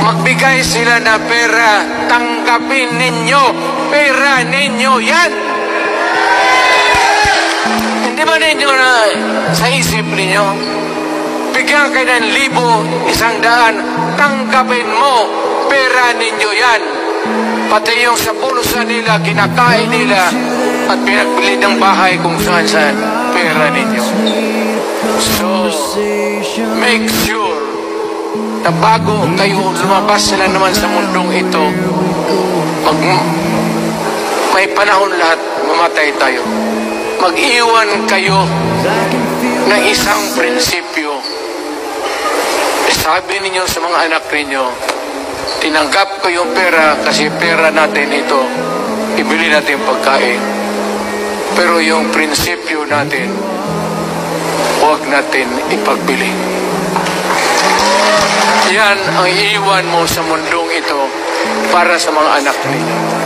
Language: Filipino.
magbigay sila na pera, tanggapin ninyo. Pera ninyo yan. Hindi ba ninyo na sa isip ninyo? Bigyan kayo ng 1,000, 100, tanggapin mo. Pera ninyo yan. Pati yung sa bulsa nila, kinakain nila at pinagbili ng bahay kung saan-saan. Pera ninyo. So, make sure na bago kayo lumabas sila naman sa mundong ito, may panahon lahat, mamatay tayo. Mag-iwan kayo ng isang prinsipyo. Sabi ninyo sa mga anak ninyo, tinanggap ko yung pera kasi pera natin ito, ibili natin pagkain. Pero yung prinsipyo natin, huwag natin ipagbili. Yan ang iiwan mo sa mundong ito para sa mga anak ninyo.